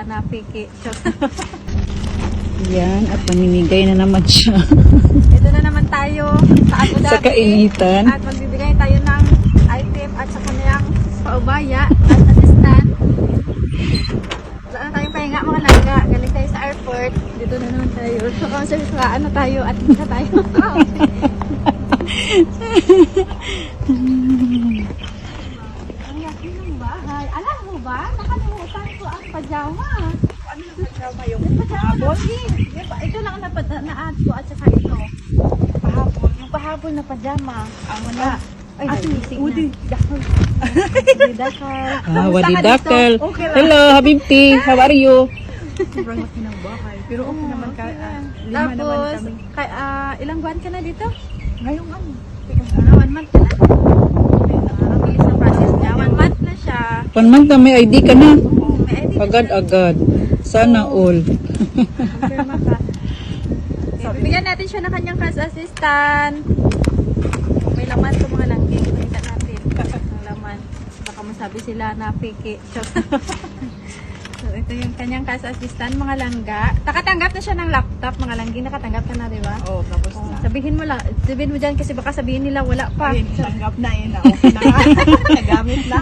na piki. Yan, at mamimigay na naman siya. Ito na naman tayo sa Abu Dhabi. Sa kainitan. At magbibigay tayo ng item at sa kanyang paubaya at assistant. Wala na tayong pahinga mga langga. Galing tayo sa airport. Dito na naman tayo. So, kung na tayo at hindi na tayo. Ang laki ng bahay. Alam mo ba? Nakalimutan ko ang pajama. Ano yung pajama? Yung pahabol? Ito lang ang na-add ko at saka ito. Pahabol. Yung pahabol na pajama. Wala. Ay, natisig na. Dakal. Wadi dakal. Hello, Habibti. How are you? Sobrang laki ng bahay. Pero okay naman ka. Lima naman Tapos, kami. ilang buwan ka na dito? Ngayong ano? 1 month ka na? Ang bilis ng process niya. 1 month na siya. 1 month na may ID ka na. May edit. Agad-agad. Sana all. Confirma ka. Okay, bibigyan natin siya ng kanyang cash assistant. May laman ito mga langking. Pakita natin. Ang laman. Baka masabi sila na piki. So, ito yung kanyang cash assistant, mga langga. Nakatanggap na siya ng laptop, mga langging. Nakatanggap ka na, di ba? Oo, tapos Oh, na. sabihin mo dyan kasi baka sabihin nila wala pa. Ayun, tanggap na yun. Okay na nga. Nagamit na.